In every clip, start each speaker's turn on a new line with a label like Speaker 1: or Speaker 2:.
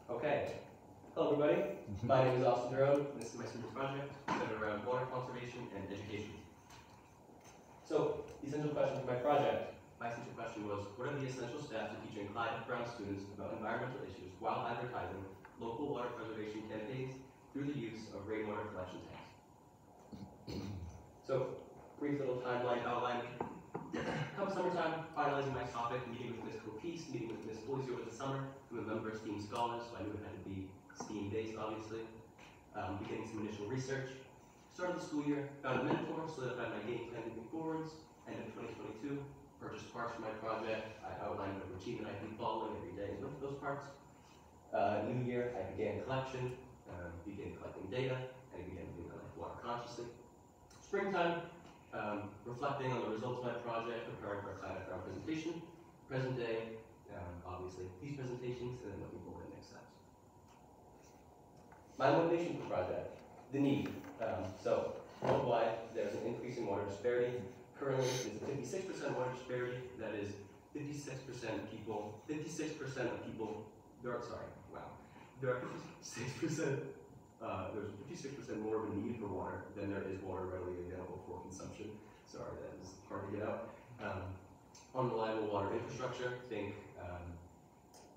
Speaker 1: Okay. Hello, everybody. My name is Daron. This is my super project centered around water conservation and education. So, the essential question for my project. My essential question was, what are the essential steps to teaching climate-brown students about environmental issues while advertising local water preservation campaigns through the use of rainwater collection tanks? So, brief little timeline outline. Come summertime, finalizing my topic, meeting with Ms. Copice, meeting with Ms. Boise over the summer. I'm a member of STEAM Scholars, so I knew it had to be STEAM-based, obviously. Beginning some initial research. Started the school year, found a mentor, solidified my game plan moving forwards. End of 2022, purchased parts for my project. I outlined a routine that I'd be following every day and looked at those parts. New year, I began collection, began collecting data, and began doing my life water consciously. Springtime, reflecting on the results of my project, preparing for a climate-brown presentation. Present day, obviously, these presentations, and then looking forward to next steps. My motivation for the project, the need. So, worldwide, there's an increase in water disparity. Currently, there's a 56% water disparity. That is 56% of people, there are 56%, there's 56% more of a need for water than there is water readily available for consumption. Sorry, that was hard to get out. Unreliable water infrastructure, think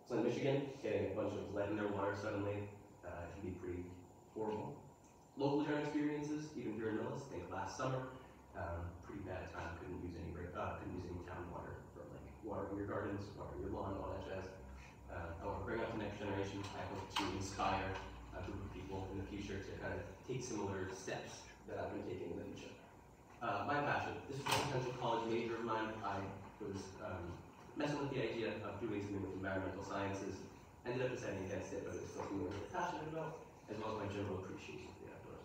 Speaker 1: Flint, Michigan, getting a bunch of lead in their water suddenly can be pretty horrible. Local general experiences, even here in Millis, think last summer, pretty bad time, couldn't use any town water for like watering your gardens, watering your lawn, all that jazz. I want to bring up the next generation. I hope to inspire a group of people in the future to kind of take similar steps that I've been taking in the future. My passion. This is a potential college major of mine. I was messing with the idea of doing something with environmental sciences. Ended up deciding against it, but it's still something I'm really passionate about, as well as my general appreciation for the outdoors.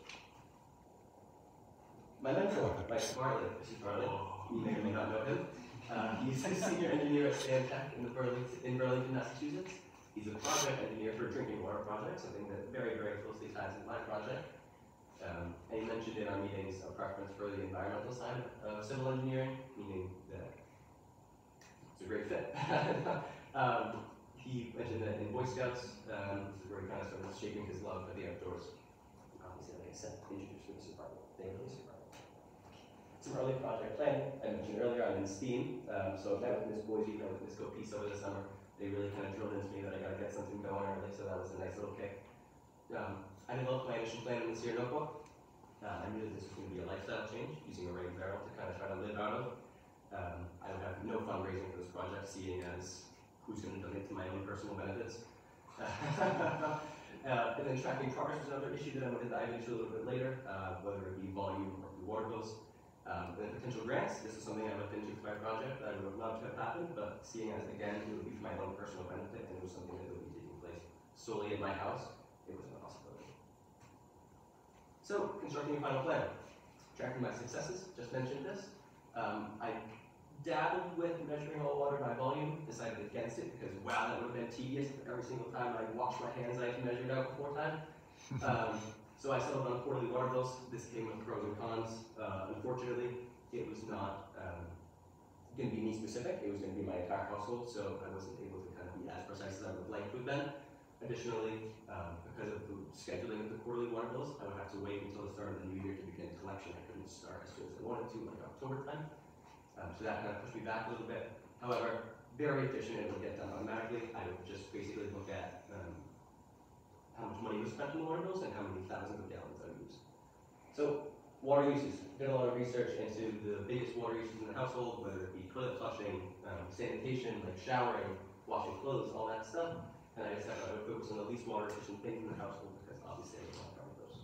Speaker 1: My mentor, Mike Farley. This is Farley. You may or may not know him. He's a senior engineer at Tech in Burlington, Massachusetts. He's a project engineer for a drinking water project, something that very, very closely ties into my project. And he mentioned in our meetings a preference for the environmental side of civil engineering, meaning that it's a great fit. He mentioned that in Boy Scouts, this is where he kind of started shaping his love for the outdoors. Obviously, like I said, introduced me to survival. Some early project planning. I mentioned earlier I'm in STEAM, so I met with Ms. Boise, met with Ms. Copice over the summer. They really kind of drilled into me that I got to get something going early, so that was a nice little kick. I developed my initial plan in this year notebook. I knew that this was going to be a lifestyle change, using a rain barrel to kind of try to live out of. I would have no fundraising for this project, seeing as who's going to donate to my own personal benefits. And then tracking progress was another issue that I'm going to dive into a little bit later, whether it be volume or through water bills. And potential grants, this is something I looked into for my project that I would have loved to have happened, but seeing as, again, it would be for my own personal benefit and it was something that would be taking place solely in my house, it wasn't a possibility. So, constructing a final plan. Tracking my successes, just mentioned this. I dabbled with measuring all water by volume, decided against it because, wow, that would have been tedious. Every single time I washed my hands, I had to measure it out before time. So I settled on quarterly water bills. This came with pros and cons. Unfortunately, it was not going to be me specific. It was going to be my entire household, so I wasn't able to kind of be as precise as I would like to have been. Additionally, because of the scheduling of the quarterly water bills, I would have to wait until the start of the new year to begin collection. I couldn't start as soon as I wanted to, like October time. So that kind of pushed me back a little bit. However, very efficient, it would get done automatically. I would just basically look at how much money was spent on the water bills and how many thousands of gallons I used. So, water uses. Did a lot of research into the biggest water uses in the household, whether it be toilet flushing, sanitation, like showering, washing clothes, all that stuff. And I decided I would focus on the least water efficient things in the household because obviously I don't have those.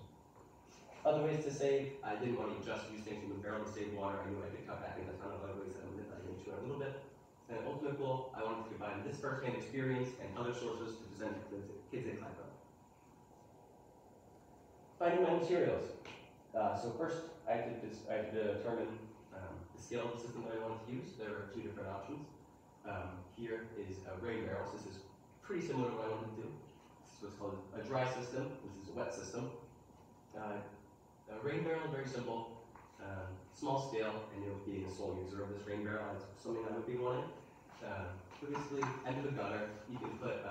Speaker 1: Other ways to save, I didn't want to just use things from the barrel to save water. I knew I could cut back into a ton of other ways that I'm going to dive into in a little bit. And the ultimate goal, I wanted to combine this first-hand experience and other sources to present to kids in Clyde. Finding my materials. So first, I had to determine the scale of the system that I wanted to use. There are two different options. Here is a rain barrel. So this is pretty similar to what I wanted to do. This is what's called a dry system. This is a wet system. A rain barrel is very simple, small scale, and you'll be the sole user of this rain barrel. That's something I would be wanting. So basically, end of the gutter, you can put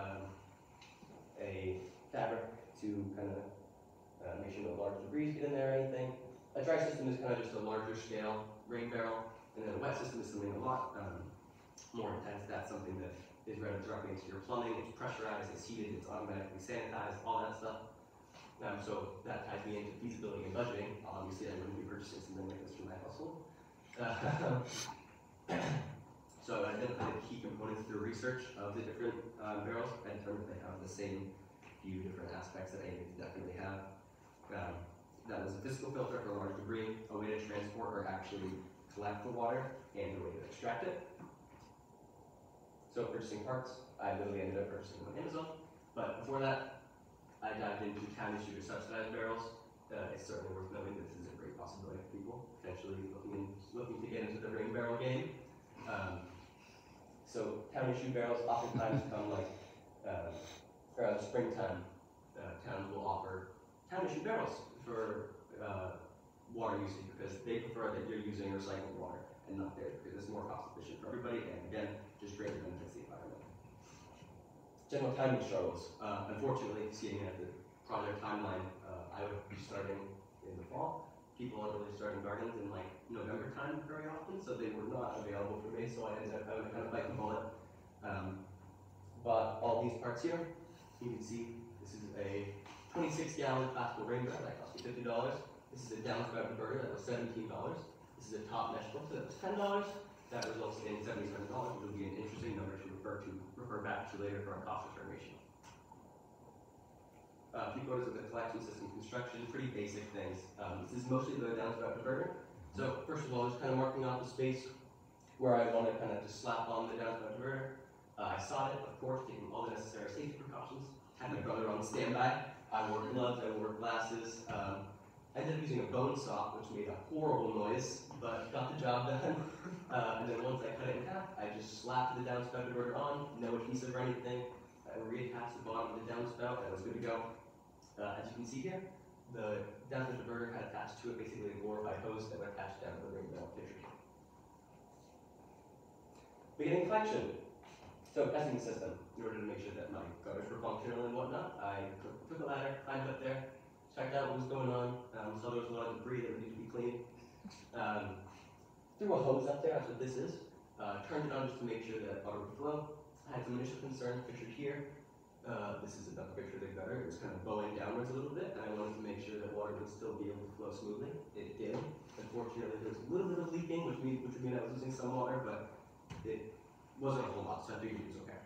Speaker 1: a to kind of make sure no large debris get in there or anything. A dry system is kind of just a larger scale rain barrel, and then a wet system is something a lot more intense. That's something that is running directly into your plumbing. It's pressurized, it's heated, it's automatically sanitized, all that stuff. So that ties me into feasibility and budgeting. Obviously, I wouldn't be purchasing something like this for my household. So I identified the key components through research of the different barrels. I determined they have the same few different aspects that I needed to definitely have. That was a physical filter for large debris, a way to transport or actually collect the water, and a way to extract it. So purchasing parts, I literally ended up purchasing them on Amazon. But before that, I dived into town issued or subsidized barrels. It's certainly worth noting that this is a great possibility for people potentially looking to get into the rain barrel game. So town issued barrels oftentimes come like around springtime. Towns will offer town issued barrels for water usage because they prefer that you're using recycled water and not theirs because it's more cost efficient for everybody and again just greatly benefits the environment. General timing struggles. Unfortunately, seeing at the project timeline, I would be starting in the fall. People aren't really starting gardens in like November time very often, so they were not available for me, so I ended up having to kind of bite the bullet. Bought all these parts here. You can see this is a 26-gallon classical rain barrel that cost me $50. This is a downspout converter that was $17. This is a top mesh filter that was $10. That results in $77, which will be an interesting number to refer back to later for our cost return ratio. A few photos of the collection system construction, pretty basic things. This is mostly the downspout converter. So first of all, just kind of marking off the space where I want to kind of just slap on the downspout converter. I sawed it, of course, taking all the necessary safety precautions. Had my brother on standby. I wore gloves, I wore glasses. I ended up using a bone saw, which made a horrible noise, but got the job done. And then once I cut it in half, I just slapped the downspout converter on, no adhesive or anything. I reattached the bottom of the downspout, that was good to go. As you can see here, the downspout converter had attached to it basically a glorified hose that would attach down to the rain barrel pitcher. Beginning collection. So testing the system. In order to make sure that my gutters were functional and whatnot, I took a ladder, climbed up there, checked out what was going on, saw there was a lot of debris that would need to be cleaned. Threw a hose up there, that's what this is. Turned it on just to make sure that water would flow. I had some initial concerns pictured here. This is another picture of the gutter. It was kind of bowing downwards a little bit, and I wanted to make sure that water would still be able to flow smoothly. It did. Unfortunately, there was a little bit of leaking, which would mean I was losing some water, but it wasn't a whole lot, so I figured it was okay.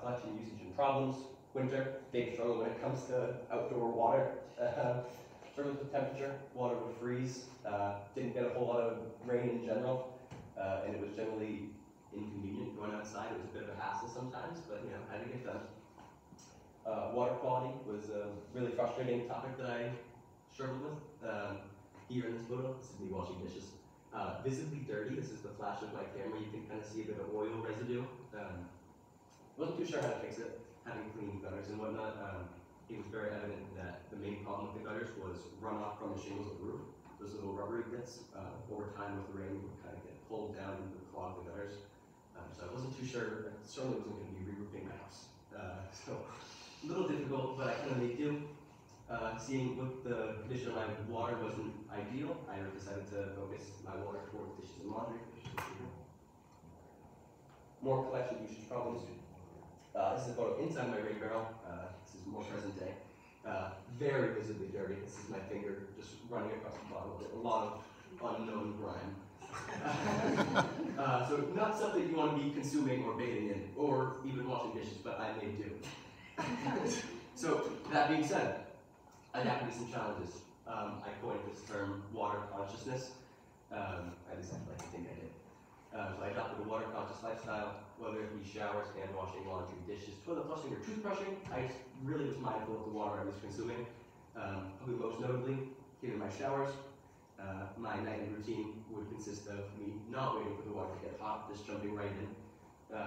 Speaker 1: Collection usage and problems. Winter, big struggle when it comes to outdoor water. Struggles with temperature, water would freeze. Didn't get a whole lot of rain in general, and it was generally inconvenient going outside. It was a bit of a hassle sometimes, but you know, had to get done. Water quality was a really frustrating topic that I struggled with. Here in this photo, this is me washing dishes. Visibly dirty. This is the flash of my camera. You can kind of see a bit of oil residue. Wasn't too sure how to fix it. Having clean gutters and whatnot, it was very evident that the main problem with the gutters was runoff from the shingles of the roof. Those little rubbery bits, over time with the rain, would kind of get pulled down and would clog the gutters. So I wasn't too sure. I certainly wasn't going to be re-roofing my house. So a little difficult, but I kind of made do. Seeing what the condition of my water wasn't ideal, I decided to focus my water towards dishes and laundry. More collection usage problems. This is a photo inside my rain barrel. This is more present day. Very visibly dirty. This is my finger just running across the bottom of it. A lot of unknown grime. So not something you want to be consuming or bathing in, or even washing dishes, but I may do. So that being said, I adapted to some challenges. I coined this term water consciousness. At least I think I did. So I adopted a water conscious lifestyle, whether it be showers, hand washing, laundry, dishes, toilet flushing, or toothbrushing. I just really was mindful of the water I was consuming. Probably most notably, here in my showers, my nightly routine would consist of me not waiting for the water to get hot, just jumping right in.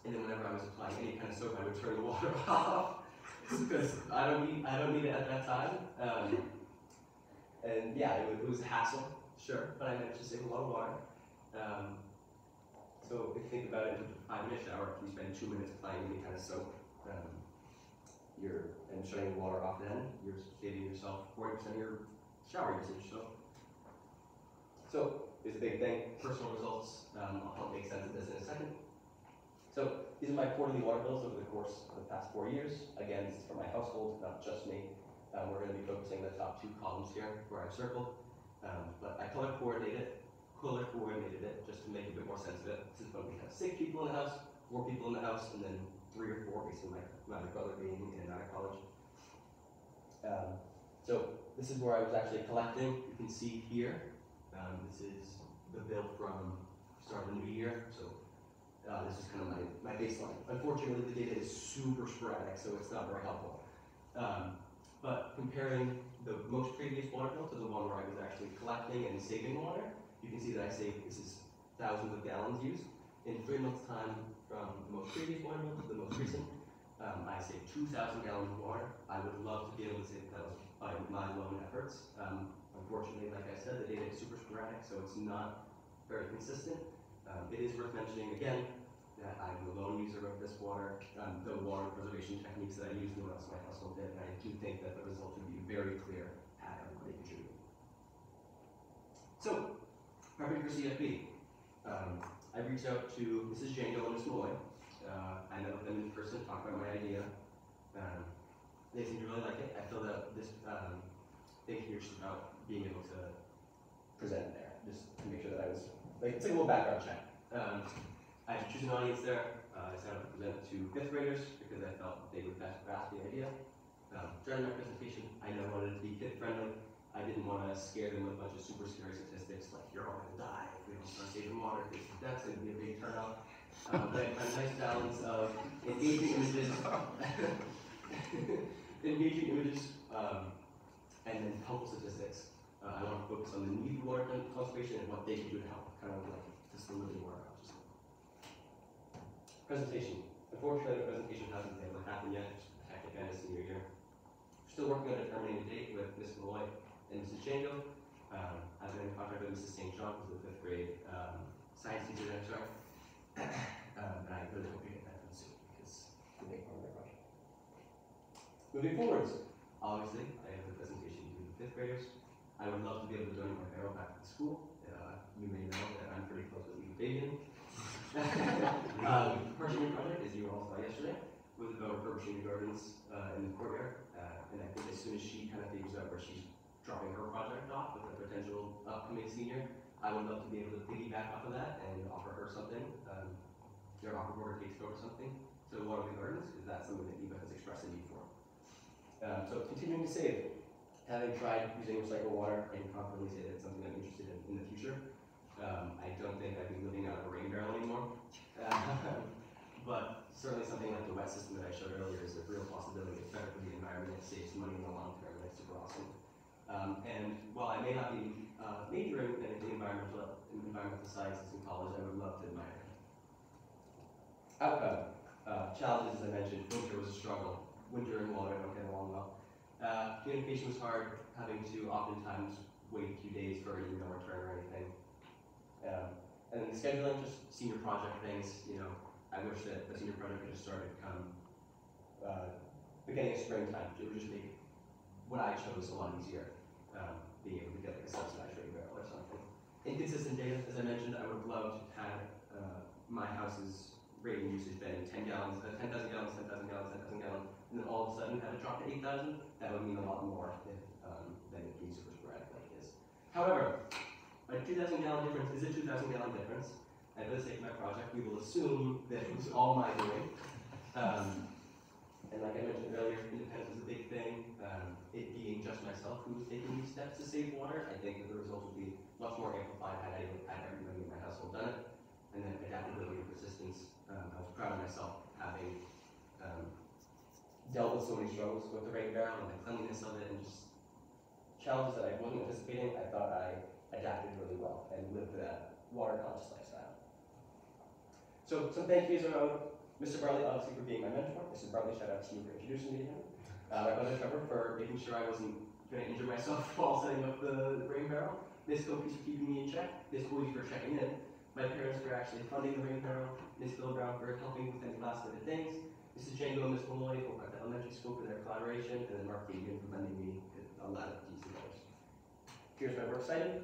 Speaker 1: And then whenever I was applying any kind of soap, I would turn the water off because I don't need it at that time. And yeah, it was a hassle, sure, but I managed to save a lot of water. So if you think about it, in a 5-minute shower, if you spend 2 minutes applying any kind of soap, and shutting the water off then, you're saving yourself 40% of your shower usage. So it's a big thing. Personal results, I'll help make sense of this in a second. So these are my quarterly water bills over the course of the past 4 years. Again, this is for my household, not just me. We're going to be focusing on the top 2 columns here where I've circled. But I color coordinated it just to make a bit more sense of it. This is when we have 6 people in the house, 4 people in the house, and then 3 or 4 based on my brother being in and out of college. So this is where I was actually collecting. You can see here, this is the bill from start of the new year. So this is kind of my baseline. Unfortunately, the data is super sporadic, so it's not very helpful. But comparing the most previous water bill to the one where I was actually collecting and saving water, you can see that I saved, this is thousands of gallons used. In 3 months' time, from the most previous water bill to the most recent, I saved 2,000 gallons of water. I would love to be able to save that by my lone efforts. Unfortunately, like I said, the data is super sporadic, so it's not very consistent. It is worth mentioning again that I'm the lone user of this water, the water preservation techniques that I use, no one else in my household did, and I do think that the results would be very clear had everybody contributed. So, prepping for CFP. I reached out to Mrs. Jango and Ms. Malloy. I met with them in person, talked about my idea. They seemed to really like it. I filled out this thing here just about being able to present there, just to make sure that I was, like, it's like a little background check. I had to choose an audience there. I decided to present to 5th graders because I felt they would best grasp the idea. During my presentation, I know I wanted it to be kid-friendly. I didn't want to scare them with a bunch of super scary statistics like you're all going to die if we don't start saving water, because that's going to be a big turnout. But I had a nice balance of engaging images, and then helpful statistics. I want to focus on the need for water conservation and what they can do to help, kind of like just the living water. Presentation. Unfortunately, the presentation hasn't been able to happen yet. It's a hectic end of senior year. Still working on determining a date with Ms. Malloy and Mrs. Jango. I've been in contact with Mrs. St. John, who's the 5th grade science teacher, I'm sorry. And I really hope we get that done soon because it's a big part of my project. Moving forwards, obviously, I have the presentation to the 5th graders. I would love to be able to donate my barrel back to the school. You may know that I'm pretty close with Eva Fabian. Refurbishing project, as you all saw yesterday, was about refurbishing the gardens in the courtyard. And I think as soon as she kind of figures out where she's dropping her project off with a potential upcoming senior, I would love to be able to piggyback off of that and offer her something, or offer her case or something to water the gardens, because that's something that Eva has expressed a need for. So continuing to save, having tried using recycled water, I can confidently say that it's something I'm interested in the future. I don't think I'd be living out of a rain barrel anymore. But certainly something like the wet system that I showed earlier is a real possibility. It's better for the environment, it saves money in the long term, and it's super awesome. And while I may not be majoring in the environmental sciences in college, I would love to admire it. Outcome. Challenges, as I mentioned, winter was a struggle. Winter and water don't get along well. Communication was hard, having to oftentimes wait a few days for an email return or anything. And then the scheduling, just senior project things, you know, I wish that the senior project could just start to come beginning of springtime. It would just make what I chose a lot easier, being able to get like a subsidized rain barrel or something. Inconsistent data, as I mentioned, I would have loved to have my house's rating usage been 10,000 gallons, 10,000 gallons, 10,000 gallons, 10,000 gallons, and then all of a sudden had it drop to 8,000. That would mean a lot more if, than it being super sporadic like it is. However, a 2,000 gallon difference is a 2,000 gallon difference. And for the sake of my project, we will assume that it was all my doing. And like I mentioned earlier, independence is a big thing. It being just myself who was taking these steps to save water, I think that the results would be much more amplified had everybody in my household done it. And then adaptability and persistence. I was proud of myself having dealt with so many struggles with the rain barrel and the cleanliness of it, and just challenges that I wasn't anticipating. I thought I adapted really well and lived that water conscious lifestyle. So some thank yous are Mr. Barley, obviously, for being my mentor. Mrs. Barley, shout out to you for introducing me to him. My brother Trevor for making sure I wasn't going to injure myself while setting up the rain barrel. Miss Copies for keeping me in check. Miss Boys for checking in. My parents for actually funding the Ring Barrel, Miss Bill Brown for helping with any last minute things, Mrs. Django and Miss Malloy for the elementary school for their collaboration, and then Mark Fabian for lending me a lot of decent dollars. Here's my works cited.